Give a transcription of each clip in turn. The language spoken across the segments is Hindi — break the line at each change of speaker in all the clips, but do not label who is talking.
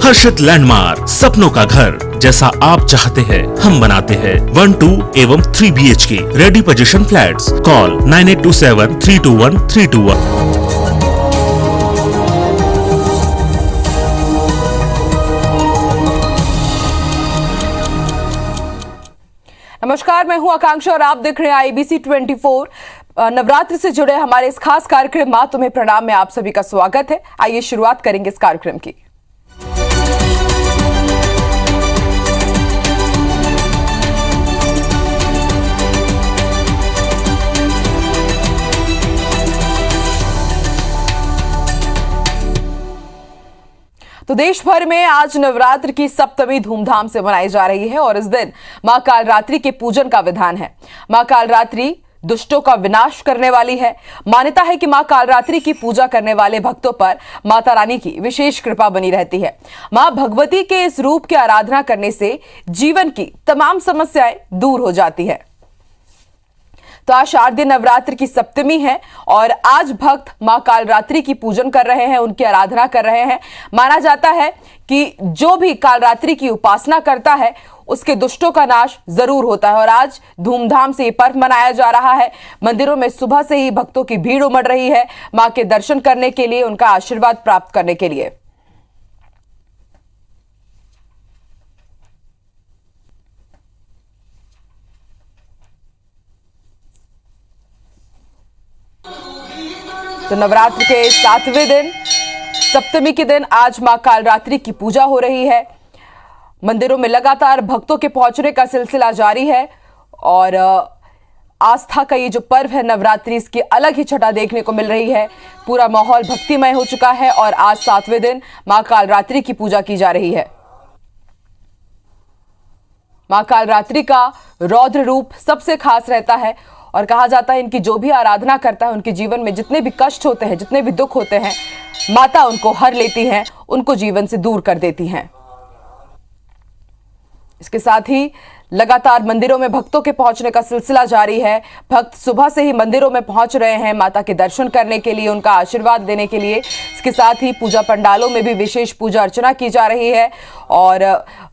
हर्षित लैंडमार्क, सपनों का घर जैसा आप चाहते हैं हम बनाते हैं। 1, 2 एवं 3 BHK ready position flats. Call 9827321321।
नमस्कार, मैं हूं आकांक्षा और आप देख रहे हैं IBC 24। नवरात्र से जुड़े हमारे इस खास कार्यक्रम मां तुम्हें प्रणाम में आप सभी का स्वागत है। आइए शुरुआत करेंगे इस कार्यक्रम की। तो देश भर में आज नवरात्र की सप्तमी धूमधाम से मनाई जा रही है और इस दिन मां कालरात्रि के पूजन का विधान है। मां कालरात्रि दुष्टों का विनाश करने वाली है। मान्यता है कि मां कालरात्रि की पूजा करने वाले भक्तों पर माता रानी की विशेष कृपा बनी रहती है। मां भगवती के इस रूप की आराधना करने से जीवन की तमाम समस्याएं दूर हो जाती है। तो आज शारदीय नवरात्र की सप्तमी है और आज भक्त मां कालरात्रि की पूजन कर रहे हैं, उनकी आराधना कर रहे हैं। माना जाता है कि जो भी कालरात्रि की उपासना करता है उसके दुष्टों का नाश जरूर होता है और आज धूमधाम से ये पर्व मनाया जा रहा है। मंदिरों में सुबह से ही भक्तों की भीड़ उमड़ रही है मां के दर्शन करने के लिए, उनका आशीर्वाद प्राप्त करने के लिए। तो नवरात्र के 7वें दिन सप्तमी के दिन आज मां कालरात्रि की पूजा हो रही है। मंदिरों में लगातार भक्तों के पहुंचने का सिलसिला जारी है और आस्था का ये जो पर्व है नवरात्रि, इसकी अलग ही छटा देखने को मिल रही है। पूरा माहौल भक्तिमय हो चुका है और आज 7वें दिन मां कालरात्रि की पूजा की जा रही है। मां कालरात्रि का रौद्र रूप सबसे खास रहता है और कहा जाता है इनकी जो भी आराधना करता है उनके जीवन में जितने भी कष्ट होते हैं, जितने भी दुख होते हैं, माता उनको हर लेती हैं, उनको जीवन से दूर कर देती हैं। इसके साथ ही लगातार मंदिरों में भक्तों के पहुंचने का सिलसिला जारी है। भक्त सुबह से ही मंदिरों में पहुंच रहे हैं माता के दर्शन करने के लिए, उनका आशीर्वाद देने के लिए। इसके साथ ही पूजा पंडालों में भी विशेष पूजा अर्चना की जा रही है और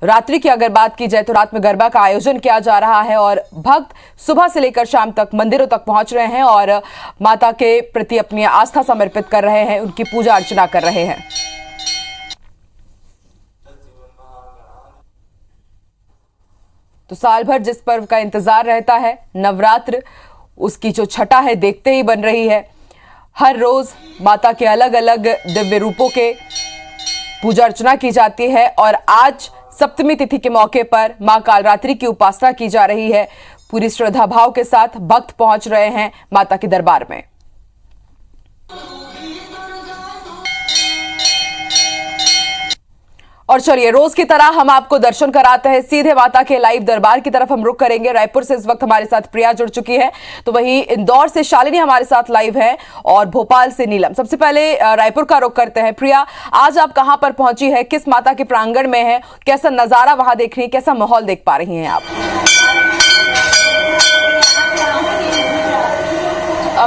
रात्रि की अगर बात की जाए तो रात में गरबा का आयोजन किया जा रहा है और भक्त सुबह से लेकर शाम तक मंदिरों तक पहुंच रहे हैं और माता के प्रति अपनी आस्था समर्पित कर रहे हैं, उनकी पूजा अर्चना कर रहे हैं। तो साल भर जिस पर्व का इंतजार रहता है नवरात्र, उसकी जो छटा है देखते ही बन रही है। हर रोज माता के अलग अलग दिव्य रूपों के पूजा अर्चना की जाती है और आज सप्तमी तिथि के मौके पर मां कालरात्रि की उपासना की जा रही है। पूरी श्रद्धा भाव के साथ भक्त पहुंच रहे हैं माता के दरबार में। और चलिए रोज की तरह हम आपको दर्शन कराते हैं। सीधे माता के लाइव दरबार की तरफ हम रुख करेंगे। रायपुर से इस वक्त हमारे साथ प्रिया जुड़ चुकी है, तो वहीं इंदौर से शालिनी हमारे साथ लाइव है और भोपाल से नीलम। सबसे पहले रायपुर का रुख करते हैं। प्रिया, आज आप कहां पर पहुंची है, किस माता के प्रांगण में है, कैसा नजारा वहां देख रही है, कैसा माहौल देख पा रही हैं आप?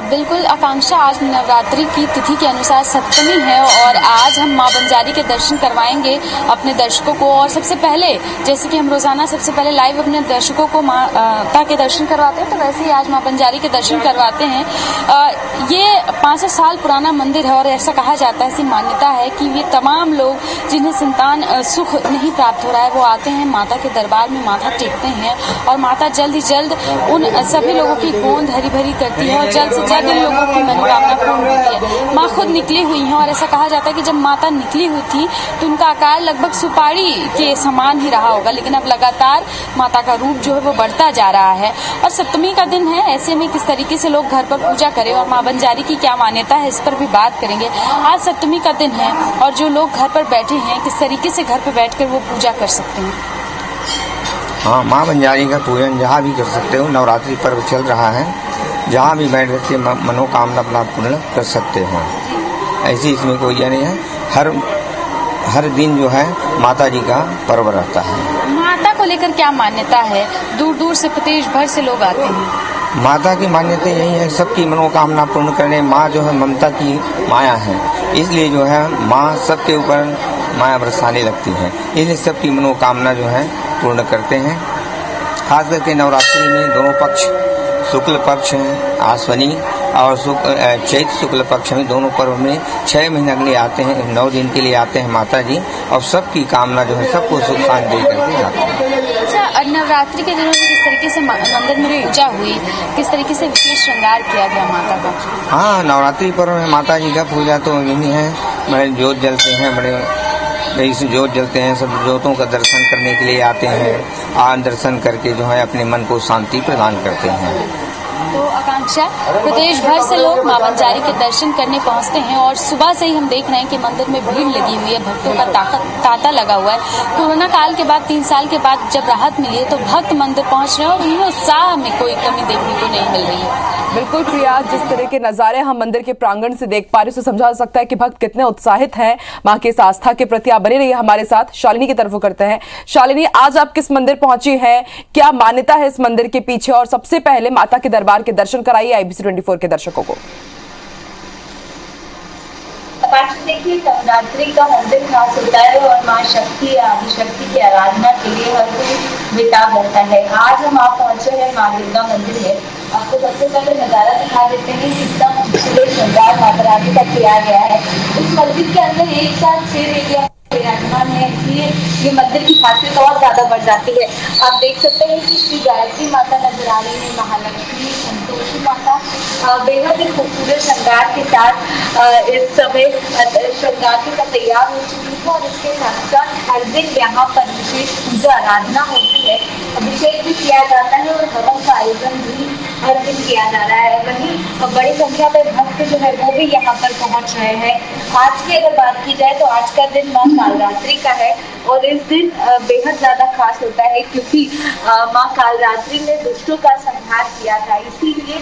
बिल्कुल आकांक्षा, आज नवरात्रि की तिथि के अनुसार सप्तमी है और आज हम मां बंजारी के दर्शन करवाएंगे अपने दर्शकों को। और सबसे पहले जैसे कि हम रोजाना सबसे पहले लाइव अपने दर्शकों को माता के दर्शन करवाते हैं, तो वैसे ही आज मां बंजारी के दर्शन करवाते हैं। ये 500 साल पुराना मंदिर है और ऐसा कहा जाता है, ऐसी मान्यता है कि ये तमाम लोग जिन्हें संतान सुख नहीं प्राप्त हो रहा है वो आते हैं माता के दरबार में, माथा टेकते हैं और माता जल्द ही जल्द उन सभी लोगों की गोंद हरी भरी करती है और जल्द से जल्द इन लोगों की मनोकामना पूर्ण होती है। माँ खुद निकली हुई हैं और ऐसा कहा जाता है कि जब माता निकली हुई थी तो उनका आकार लगभग सुपारी के समान ही रहा होगा, लेकिन अब लगातार माता का रूप जो है वो बढ़ता जा रहा है। और सप्तमी का दिन है, ऐसे में किस तरीके से लोग घर पर पूजा करें और मां बंजारी की क्या मान्यता है इस पर भी बात करेंगे। आज सप्तमी का दिन है और जो लोग घर पर बैठे हैं किस तरीके से घर पर बैठकर वो पूजा कर सकते हैं।
हाँ, मां बंजारी का पूजन जहाँ भी कर सकते हो। नवरात्रि पर्व चल रहा है, जहाँ भी बैठ करके मनोकामना अपना पूर्ण कर सकते हो। ऐसी इसमें कोई यह नहीं है। हर दिन जो है माता जी का पर्व रहता है।
माता को लेकर क्या मान्यता है? दूर दूर से प्रदेश भर से लोग आते हैं।
माता की मान्यता यही है, सबकी मनोकामना पूर्ण करने। माँ जो है ममता की माया है, इसलिए जो है माँ सबके ऊपर माया बरसाने लगती हैं। इन सबकी मनोकामना जो है पूर्ण करते हैं। खास करके नवरात्रि में दोनों पक्ष, शुक्ल पक्ष आश्वनी और चैत्र शुक्ल पक्ष में, दोनों पर्व में 6 महीने के लिए आते हैं, 9 दिन के लिए आते हैं माता जी, और सबकी कामना जो है सबको सुख शांति दे करके जाते हैं।
अच्छा, नवरात्रि के दिनों में किस तरीके से मंदिर में पूजा हुई, किस तरीके से विशेष श्रृंगार किया गया माता का?
हाँ, नवरात्रि पर्व में माता जी का पूजा तो यही है, बड़े जोत जलते हैं, बड़े जोत जलते हैं, सब जोतों का दर्शन करने के लिए आते हैं। दर्शन करके जो है अपने मन को शांति प्रदान करते हैं।
तो आकांक्षा, प्रदेश भर से लोग मां बंजारी के दर्शन करने पहुंचते हैं और सुबह से ही हम देख रहे हैं कि मंदिर में भीड़ लगी हुई है, भक्तों का तांता लगा हुआ है। कोरोना काल के बाद 3 साल के बाद जब राहत मिली है तो भक्त मंदिर पहुंच रहे हैं और उनमें उत्साह में कोई कमी देखने को नहीं मिल रही है।
बिल्कुल प्रिया, जिस तरह के नजारे हम मंदिर के प्रांगण से देख पा रहे हैं, उससे समझा जा सकता है कि भक्त कितने उत्साहित हैं मां के इस आस्था के प्रति। आप बने रहिए हमारे साथ। शालिनी की तरफ करते हैं। शालिनी, आज आप किस मंदिर पहुंची हैं, क्या मान्यता है इस मंदिर के पीछे, और सबसे पहले माता के दरबार के दर्शन कराइए IBC 24 के दर्शकों को।
देखिए, नवरात्रि का मंदिर खास होता है और माँ शक्ति आदिशक्ति की आराधना के लिए हर कोई बेताब रहता है। आज हम आप पहुंचे हैं माँ दुर्गा मंदिर में। आपको सबसे पहले नजारा दिखा देते हैं कि कितना खूबसूरत श्रृंगार माता रानी का किया गया है। इस मंदिर के अंदर एक साथ 6 देवियां विराजमान है, इसलिए ये मंदिर की खासियत और ज्यादा बढ़ जाती है। आप देख सकते हैं कि श्री गायत्री माता नजर आ रही है, महालक्ष्मी, संतोषी माता बेहद ही खूबसूरत श्रृंगार के साथ इस समय श्रृंगार के साथ तैयार हो चुकी है। और इसके साथ साथ हर दिन यहाँ पर विशेष पूजा आराधना होती है, अभिषेक भी किया जाता है और हवन का आयोजन भी हर दिन किया जा रहा है। वहीं बड़ी संख्या में भक्त जो है वो भी यहाँ पर पहुंच रहे हैं। आज की अगर बात की जाए तो आज का दिन माँ कालरात्रि का है और इस दिन बेहद ज्यादा खास होता है क्योंकि माँ कालरात्रि ने दुष्टों का संहार किया था। इसीलिए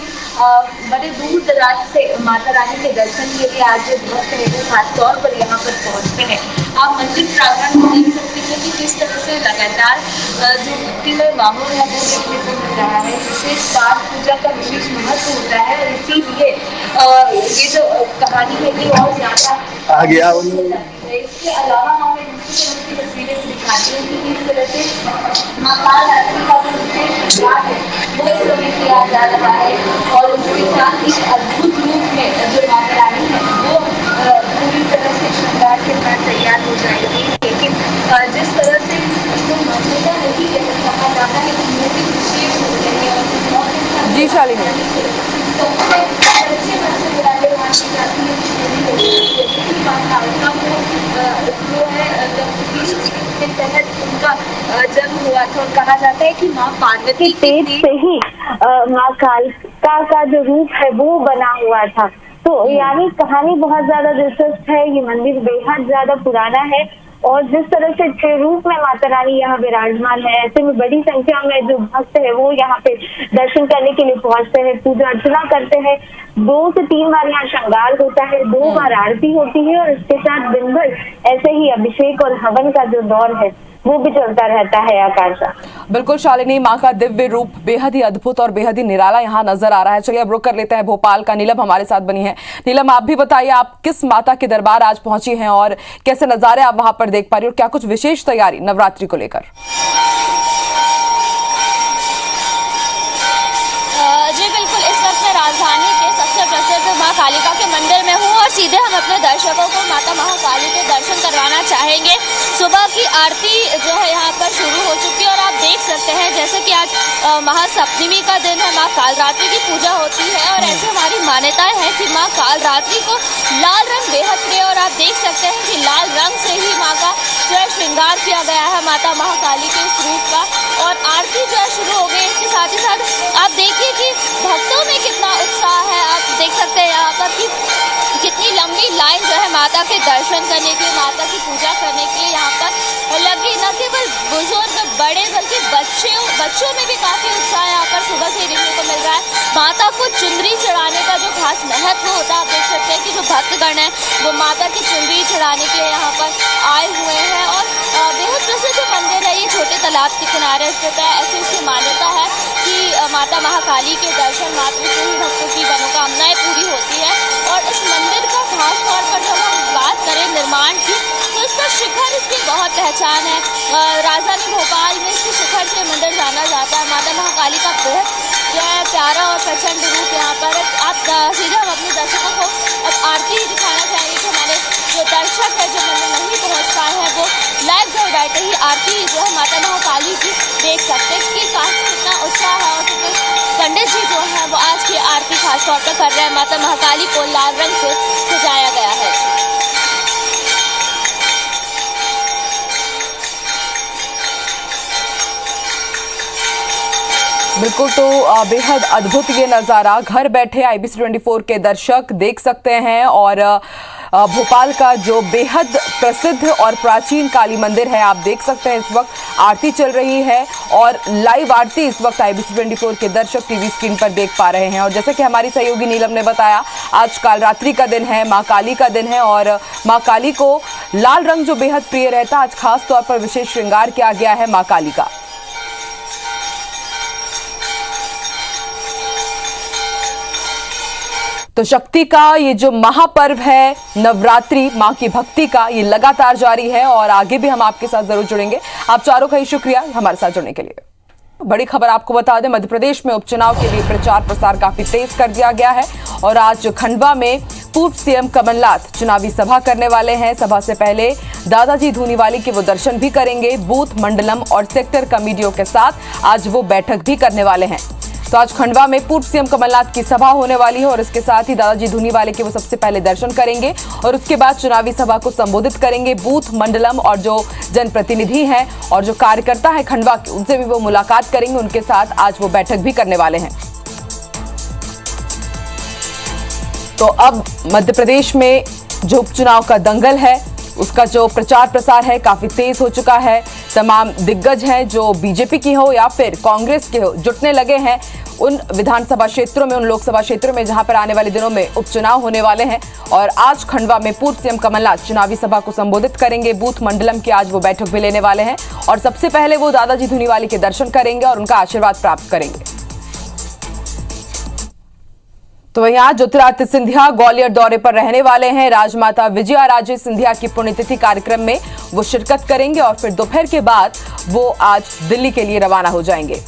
बड़े दूर दराज से माता रानी के दर्शन के लिए आज जो भक्त है वो खास तौर पर यहाँ पर पहुँचते हैं। आप मंदिर प्रांगण में देख सकते हैं कि किस तरह से लगातार जो भक्तिमय माहौल है वो देखने को मिल रहा है। विशेष पाठ पूजा का विशेष महत्व होता है और इसीलिए ये जो कहानी है ये और ज्यादा आ गया। इसके अलावा हमें दूसरी तरह की तस्वीरें दिखाती हैं कि किस तरह से माँ कालरात्रि का जो विशेष श्रृंगार है वो इस समय किया जा रहा है और उसके साथ ही अद्भुत रूप में जो माता रानी है वो पूरी तरह से श्रृंगार के साथ तैयार हो जाएगी। लेकिन जिस तरह से इसको मान्यता नहीं कहा जाता है कि वो भी विशेष होते हैं और
जी शालिनी,
तो बच्चे बुलाने मानी जाती है जो है के तहत उनका जन्म हुआ था और कहा जाता है कि माँ पार्वती पेट से ही माँ कालिका का जो रूप है वो बना हुआ था। तो यानी कहानी बहुत ज्यादा दिलचस्प है। ये मंदिर बेहद ज्यादा पुराना है और जिस तरह से 6 रूप में माता रानी यहाँ विराजमान है, ऐसे में बड़ी संख्या में जो भक्त है वो यहाँ पे दर्शन करने के लिए पहुंचते हैं, पूजा अर्चना करते हैं। 2 से 3 बार यहाँ श्रृंगार होता है, 2 बार आरती होती है और इसके साथ दिन भर ऐसे ही अभिषेक और हवन का जो दौर है वो भी चलता रहता है। आकाशा,
बिल्कुल शालिनी, माँ का दिव्य रूप बेहद ही अद्भुत और बेहद ही निराला यहाँ नजर आ रहा है। चलिए अब रुक कर लेते हैं भोपाल का। नीलम हमारे साथ बनी है। नीलम, आप भी बताइए, आप किस माता के दरबार आज पहुंची हैं और कैसे नजारे आप वहां पर देख पा रही हैं और क्या कुछ विशेष तैयारी नवरात्रि को लेकर?
जी बिल्कुल, इस वक्त मैं राजधानी के सबसे प्रसिद्ध माँ कालिका के मंदिर में हूँ और सीधे हम अपने दर्शकों को माता महाकाली के दर्शन करवाना चाहेंगे। सुबह की आरती जो है यहाँ पर शुरू हो चुकी है और आप देख सकते हैं जैसे कि आज महासप्तमी का दिन है, माँ कालरात्रि की पूजा होती है और ऐसे हमारी मान्यताएं हैं कि माँ कालरात्रि को लाल रंग बेहद प्रिय और आप देख सकते हैं कि लाल रंग से ही माँ का जो है श्रृंगार किया गया है माता महाकाली के इस रूप का। और आरती जो है शुरू हो गई। इसके साथ ही साथ आप देखिए कि भक्तों में कितना उत्साह है। आप देख सकते हैं यहाँ पर कि कितनी लंबी लाइन जो है माता के दर्शन करने के लिए, माता की पूजा करने के लिए यहाँ पर लगी। न केवल बुजुर्ग बड़े बल्कि बच्चों में भी काफी उत्साह यहाँ पर सुबह से देखने को मिल रहा है। माता को चुनरी चढ़ाने का जो खास महत्व होता है, आप देख सकते हैं कि जो भक्तगण है वो माता की चुनरी चढ़ाने के लिए यहाँ पर आए हुए हैं। और बेहद प्रसिद्ध मंदिर है ये, छोटे तालाब के किनारे स्थित है। ऐसी इसकी मान्यता है कि माता महाकाली के दर्शन मात्र से ही भक्तों की मनोकामनाएं पूरी होती है। और इस मंदिर का खास तौर पर जब हम बात करें निर्माण की, तो इसका तो शिखर इसकी बहुत पहचान है। राजधानी भोपाल में इसके शिखर से मंदिर जाना जाता है। माता महाकाली का बहुत प्यारा और प्रचंड रूप यहाँ पर आप सीधे हम अपने दर्शकों को अब आरती दिखाना चाहेंगे कि हमारे जो दर्शक है जो मंदिर नहीं पहुँच पाए हैं वो लाइव घर बैठे ही आरती जो है माता महाकाली की देख सकते हैं कि काफी कितना उत्साह है। और पंडित जी जो है वो आज की आरती खास तौर पर कर रहे हैं। माता महाकाली को लाल रंग से सजाया गया है।
बिल्कुल, तो बेहद अद्भुत ये नज़ारा घर बैठे IBC 24 के दर्शक देख सकते हैं। और भोपाल का जो बेहद प्रसिद्ध और प्राचीन काली मंदिर है, आप देख सकते हैं इस वक्त आरती चल रही है और लाइव आरती इस वक्त IBC 24 के दर्शक टीवी स्क्रीन पर देख पा रहे हैं। और जैसा कि हमारी सहयोगी नीलम ने बताया, आज काल रात्रि का दिन है, माँ काली का दिन है और माँ काली को लाल रंग जो बेहद प्रिय रहता है, आज खास तौर पर विशेष श्रृंगार किया गया है माँ काली का। तो शक्ति का ये जो महापर्व है, नवरात्रि, मां की भक्ति का, ये लगातार जारी है और आगे भी हम आपके साथ जरूर जुड़ेंगे। आप चारों का ही शुक्रिया हमारे साथ जुड़ने के लिए। बड़ी खबर आपको बता दें, मध्य प्रदेश में उपचुनाव के लिए प्रचार प्रसार काफी तेज कर दिया गया है और आज खंडवा में पूर्व सीएम कमलनाथ चुनावी सभा करने वाले हैं। सभा से पहले दादाजी धूनीवाली के वो दर्शन भी करेंगे। बूथ, मंडलम और सेक्टर कमेटियों के साथ आज वो बैठक भी करने वाले हैं। तो आज खंडवा में पूर्व सीएम कमलनाथ की सभा होने वाली है और इसके साथ ही दादाजी धूनीवाले के वो सबसे पहले दर्शन करेंगे और उसके बाद चुनावी सभा को संबोधित करेंगे। बूथ, मंडलम और जो जनप्रतिनिधि हैं और जो कार्यकर्ता है खंडवा के, उनसे भी वो मुलाकात करेंगे। उनके साथ आज वो बैठक भी करने वाले हैं। तो अब मध्य प्रदेश में जो उपचुनाव का दंगल है, उसका जो प्रचार प्रसार है काफी तेज हो चुका है। तमाम दिग्गज हैं जो बीजेपी की हो या फिर कांग्रेस के हो, जुटने लगे हैं उन विधानसभा क्षेत्रों में, उन लोकसभा क्षेत्रों में जहां पर आने वाले दिनों में उपचुनाव होने वाले हैं। और आज खंडवा में पूर्व सीएम कमलनाथ चुनावी सभा को संबोधित करेंगे। बूथ, मंडलम की आज वो बैठक भी लेने वाले हैं और सबसे पहले वो दादाजी धूनीवाली के दर्शन करेंगे और उनका आशीर्वाद प्राप्त करेंगे। तो वहीं आज ज्योतिरादित्य सिंधिया ग्वालियर दौरे पर रहने वाले हैं। राजमाता विजया राजे सिंधिया की पुण्यतिथि कार्यक्रम में वो शिरकत करेंगे और फिर दोपहर के बाद वो आज दिल्ली के लिए रवाना हो जाएंगे।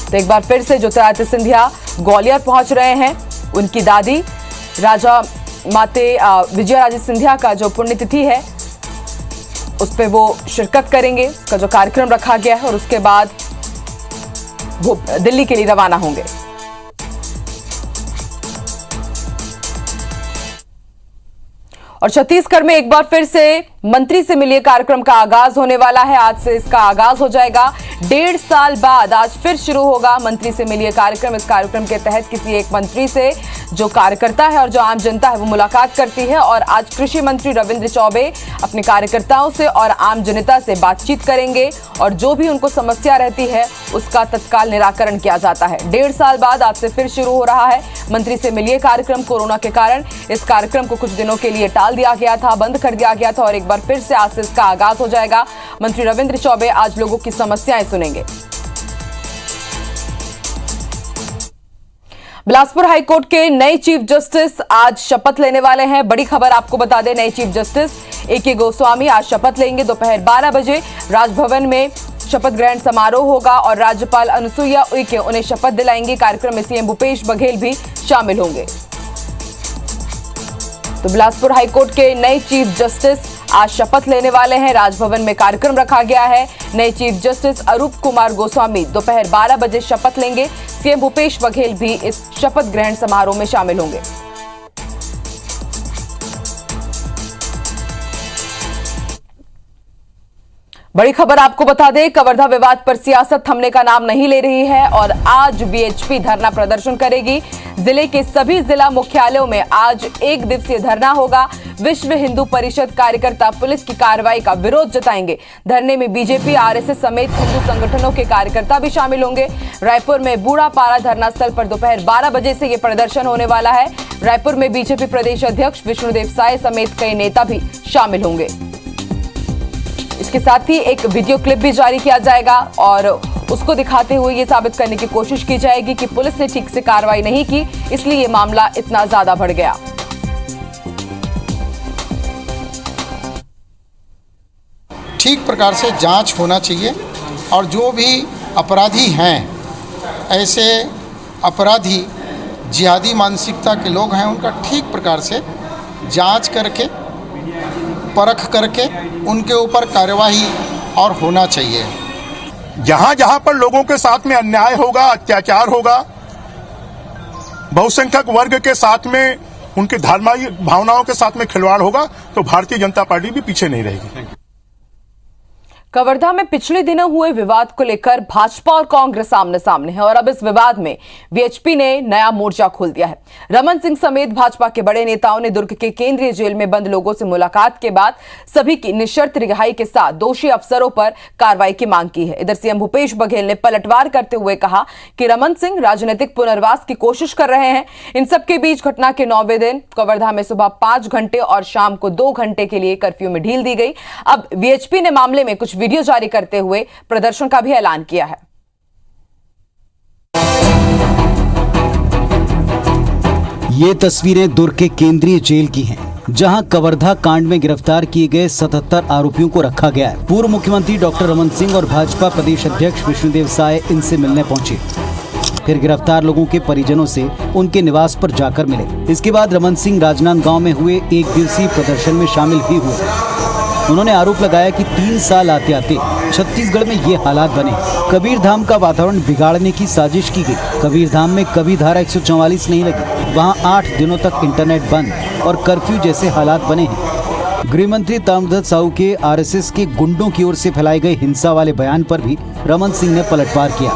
तो एक बार फिर से ज्योतिरादित्य सिंधिया ग्वालियर पहुंच रहे हैं। उनकी दादी राजा माते विजया राजे सिंधिया का जो पुण्यतिथि है उस पर वो शिरकत करेंगे, उसका जो कार्यक्रम रखा गया है और उसके बाद वो दिल्ली के लिए रवाना होंगे। और छत्तीसगढ़ में एक बार फिर से मंत्री से मिलिए कार्यक्रम का आगाज होने वाला है। आज से इसका आगाज हो जाएगा। 1.5 साल बाद आज फिर शुरू होगा मंत्री से मिलिए कार्यक्रम। इस कार्यक्रम के तहत किसी एक मंत्री से जो कार्यकर्ता है और जो आम जनता है वो मुलाकात करती है और आज कृषि मंत्री रविंद्र चौबे अपने कार्यकर्ताओं से और आम जनता से बातचीत करेंगे और जो भी उनको समस्या रहती है उसका तत्काल निराकरण किया जाता है। 1.5 साल बाद आज से फिर शुरू हो रहा है मंत्री से मिलिए कार्यक्रम। कोरोना के कारण इस कार्यक्रम को कुछ दिनों के लिए टाल दिया गया था, बंद कर दिया गया था और एक बार फिर से आज से इसका आगाज हो जाएगा। मंत्री रविंद्र चौबे आज लोगों की समस्याएं सुनेंगे। बिलासपुर हाईकोर्ट के नए चीफ जस्टिस आज शपथ लेने वाले हैं। बड़ी खबर आपको बता दें, नए चीफ जस्टिस A.K. गोस्वामी आज शपथ लेंगे। दोपहर 12 बजे राजभवन में शपथ ग्रहण समारोह होगा और राज्यपाल अनुसुईया उइके उन्हें शपथ दिलाएंगे। कार्यक्रम में सीएम भूपेश बघेल भी शामिल होंगे। तो बिलासपुर हाईकोर्ट के नए चीफ जस्टिस आज शपथ लेने वाले हैं। राजभवन में कार्यक्रम रखा गया है। नए चीफ जस्टिस अरूप कुमार गोस्वामी दोपहर 12 बजे शपथ लेंगे। सीएम भूपेश बघेल भी इस शपथ ग्रहण समारोह में शामिल होंगे। बड़ी खबर आपको बता दें, कवर्धा विवाद पर सियासत थमने का नाम नहीं ले रही है और आज बीएचपी धरना प्रदर्शन करेगी। जिले के सभी जिला मुख्यालयों में आज 1 दिवसीय धरना होगा। विश्व हिंदू परिषद कार्यकर्ता पुलिस की कार्रवाई का विरोध जताएंगे। धरने में बीजेपी, आरएसएस समेत हिंदू संगठनों के कार्यकर्ता भी शामिल होंगे। रायपुर में बूढ़ापारा धरना स्थल पर दोपहर 12 बजे से ये प्रदर्शन होने वाला है। रायपुर में बीजेपी प्रदेश अध्यक्ष विष्णुदेव साय समेत कई नेता भी शामिल होंगे। इसके साथ ही एक वीडियो क्लिप भी जारी किया जाएगा और उसको दिखाते हुए ये साबित करने की कोशिश की जाएगी कि पुलिस ने ठीक से कार्रवाई नहीं की, इसलिए ये मामला इतना ज्यादा बढ़ गया।
ठीक प्रकार से जांच होना चाहिए और जो भी अपराधी हैं, ऐसे अपराधी जिहादी मानसिकता के लोग हैं, उनका ठीक प्रकार से जांच करके परख करके उनके ऊपर कार्यवाही और होना चाहिए।
जहां जहां पर लोगों के साथ में अन्याय होगा, अत्याचार होगा, बहुसंख्यक वर्ग के साथ में उनकी धार्मिक भावनाओं के साथ में खिलवाड़ होगा, तो भारतीय जनता पार्टी भी पीछे नहीं रहेगी।
कवर्धा में पिछले दिनों हुए विवाद को लेकर भाजपा और कांग्रेस आमने सामने है और अब इस विवाद में वीएचपी ने नया मोर्चा खोल दिया है। रमन सिंह समेत भाजपा के बड़े नेताओं ने दुर्ग के केंद्रीय जेल में बंद लोगों से मुलाकात के बाद सभी की निशर्त रिहाई के साथ दोषी अफसरों पर कार्रवाई की मांग की है। इधर सीएम भूपेश बघेल ने पलटवार करते हुए कहा कि रमन सिंह राजनीतिक पुनर्वास की कोशिश कर रहे हैं। इन सबके बीच घटना के 9वें दिन कवर्धा में सुबह 5 घंटे और शाम को 2 घंटे के लिए कर्फ्यू में ढील दी गई। अब वीएचपी ने मामले में कुछ वीडियो जारी करते हुए प्रदर्शन का भी ऐलान किया है।
ये तस्वीरें दुर्ग के केंद्रीय जेल की हैं, जहां कवर्धा कांड में गिरफ्तार किए गए 77 आरोपियों को रखा गया है। पूर्व मुख्यमंत्री डॉक्टर रमन सिंह और भाजपा प्रदेश अध्यक्ष विष्णुदेव साय इनसे मिलने पहुंचे, फिर गिरफ्तार लोगों के परिजनों से उनके निवास पर जाकर मिले। इसके बाद रमन सिंह राजनांदगांव में हुए 1 दिवसीय प्रदर्शन में शामिल भी हुए। उन्होंने आरोप लगाया कि 3 साल आते आते छत्तीसगढ़ में ये हालात बने। कबीरधाम का वातावरण बिगाड़ने की साजिश की गई। कबीरधाम में कभी धारा 144 नहीं लगी, वहां 8 दिनों तक इंटरनेट बंद और कर्फ्यू जैसे हालात बने हैं। गृह मंत्री ताम्रध्वज साहू के आरएसएस के गुंडों की ओर से फैलाए गए हिंसा वाले बयान पर भी रमन सिंह ने पलटवार किया।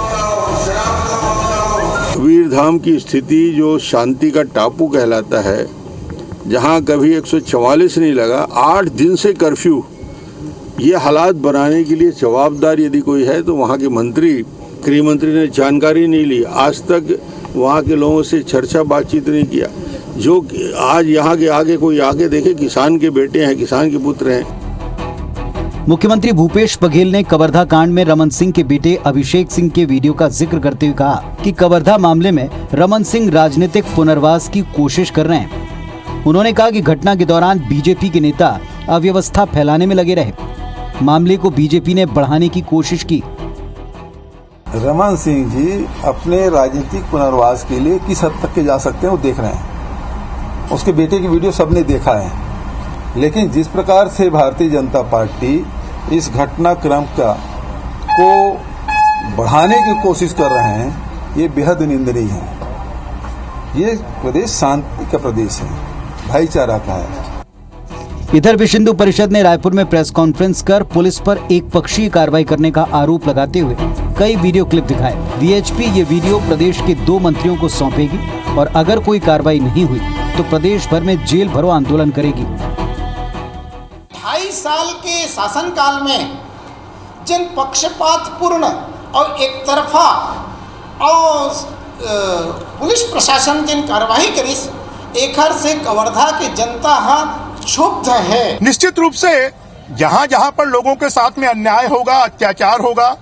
कबीरधाम की स्थिति जो शांति का टापू कहलाता है, जहां कभी 144 नहीं लगा, 8 दिन से कर्फ्यू, ये हालात बनाने के लिए जवाबदार यदि कोई है तो वहां के मंत्री, गृह मंत्री ने जानकारी नहीं ली। आज तक वहां के लोगों से चर्चा बातचीत नहीं किया। जो आज यहाँ के आगे कोई आगे देखे, किसान के बेटे हैं, किसान के पुत्र हैं।
मुख्यमंत्री भूपेश बघेल ने कवर्धा कांड में रमन सिंह के बेटे अभिषेक सिंह के वीडियो का जिक्र करते हुए कहा कि कवर्धा मामले में रमन सिंह राजनीतिक पुनर्वास की कोशिश कर रहे हैं। उन्होंने कहा कि घटना के दौरान बीजेपी के नेता अव्यवस्था फैलाने में लगे रहे। मामले को बीजेपी ने बढ़ाने की कोशिश की।
रमन सिंह जी अपने राजनीतिक पुनर्वास के लिए किस हद तक के जा सकते हैं वो देख रहे हैं। उसके बेटे की वीडियो सबने देखा है, लेकिन जिस प्रकार से भारतीय जनता पार्टी इस घटनाक्रम को बढ़ाने की कोशिश कर रहे हैं, ये बेहद निंदनीय है। ये प्रदेश शांति का प्रदेश है, भाईचारा का है।
इधर विश्व हिंदू परिषद ने रायपुर में प्रेस कॉन्फ्रेंस कर पुलिस पर एक पक्षीय कार्रवाई करने का आरोप लगाते हुए कई वीडियो क्लिप दिखाए। वीएचपी ये वीडियो प्रदेश के 2 मंत्रियों को सौंपेगी और अगर कोई कार्रवाई नहीं हुई तो प्रदेश भर में जेल भरो आंदोलन करेगी।
2.5 साल के शासनकाल में जिन पक्षपातपूर्ण और एक तरफा और पुलिस प्रशासन जिन कार्रवाई करी, एखर से कवर्धा की जनता क्षुब्ध है।
निश्चित रूप से जहां जहां पर लोगों के साथ में अन्याय होगा, अत्याचार होगा,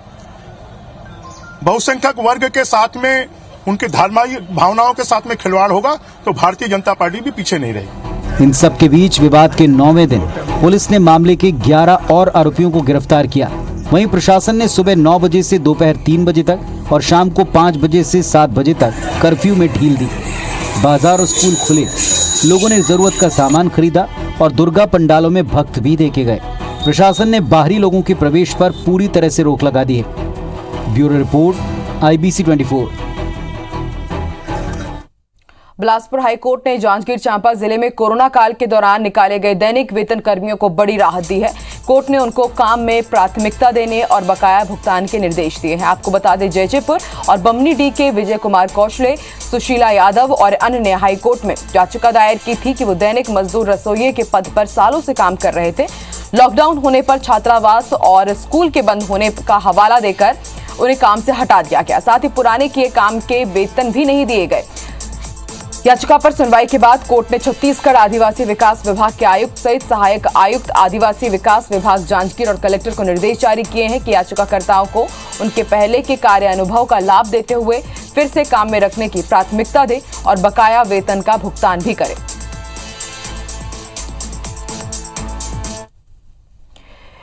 बहुसंख्यक वर्ग के साथ में उनकी धार्मिक भावनाओं के साथ में खिलवाड़ होगा, तो भारतीय जनता पार्टी भी पीछे नहीं रहेगी।
इन सब के बीच विवाद के 9वें दिन पुलिस ने मामले के 11 और आरोपियों को गिरफ्तार किया। वहीं प्रशासन ने सुबह 9 बजे से दोपहर 3 बजे तक और शाम को 5 बजे से 7 बजे तक कर्फ्यू में ढील दी। बाजार और स्कूल खुले, लोगों ने जरूरत का सामान खरीदा और दुर्गा पंडालों में भक्त भी देखे गए। प्रशासन ने बाहरी लोगों के प्रवेश पर पूरी तरह से रोक लगा दी है। Bureau report, IBC 24।
Bilaspur high court ने जांजगीर चांपा जिले में कोरोना काल के दौरान निकाले गए दैनिक वेतन कर्मियों को बड़ी राहत दी है। कोर्ट ने उनको काम में प्राथमिकता देने और बकाया भुगतान के निर्देश दिए हैं। आपको बता दें, जयजयपुर और बमनीडीह के विजय कुमार कौशले, सुशीला यादव और अन्य ने हाईकोर्ट में याचिका दायर की थी कि वो दैनिक मजदूर रसोइये के पद पर सालों से काम कर रहे थे। लॉकडाउन होने पर छात्रावास और स्कूल के बंद होने का हवाला देकर उन्हें काम से हटा दिया गया। साथ ही पुराने किए काम के वेतन भी नहीं दिए गए। याचिका पर सुनवाई के बाद कोर्ट ने छत्तीसगढ़ आदिवासी विकास विभाग के आयुक्त सहित सहायक आयुक्त आदिवासी विकास विभाग जांजगीर और कलेक्टर को निर्देश जारी किए हैं कि याचिकाकर्ताओं को उनके पहले के कार्य अनुभव का लाभ देते हुए फिर से काम में रखने की प्राथमिकता दे और बकाया वेतन का भुगतान भी करे।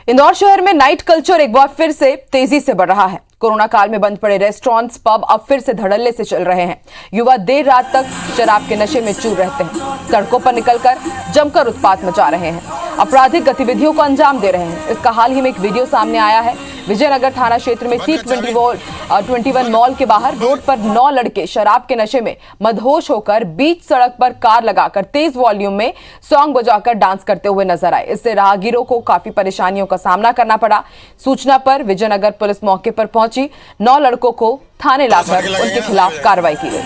इंदौर शहर में नाइट कल्चर एक बार फिर से तेजी से बढ़ रहा है। कोरोना काल में बंद पड़े रेस्टोरेंट्स, पब अब फिर से धड़ल्ले से चल रहे हैं। युवा देर रात तक शराब के नशे में चूर रहते हैं, सड़कों पर निकलकर जमकर उत्पात मचा रहे हैं, आपराधिक गतिविधियों को अंजाम दे रहे हैं। इसका हाल ही में एक वीडियो सामने आया है। विजयनगर थाना क्षेत्र में C21 मॉल के बाहर रोड पर 9 लड़के शराब के नशे में मदहोश होकर बीच सड़क पर कार लगाकर तेज वॉल्यूम में सॉन्ग बजाकर डांस करते हुए नजर आए। इससे राहगीरों को काफी परेशानियों का सामना करना पड़ा। सूचना पर विजयनगर पुलिस मौके पर पहुंची। 9 लड़कों को थाने लाकर उनके खिलाफ कार्रवाई की गई।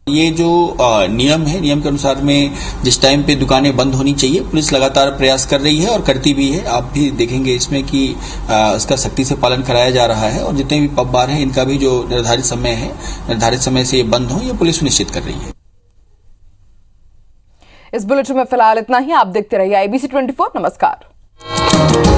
ये जो नियम है, नियम के अनुसार में जिस टाइम पे दुकानें बंद होनी चाहिए, पुलिस लगातार प्रयास कर रही है और करती भी है। आप भी देखेंगे इसमें कि इसका सख्ती से पालन कराया जा रहा है और जितने भी पब बार हैं इनका भी जो निर्धारित समय है, निर्धारित समय से ये बंद हो, ये पुलिस सुनिश्चित कर रही है।
इस बुलेटिन में फिलहाल इतना ही। आप देखते रहिए IBC 24। नमस्कार।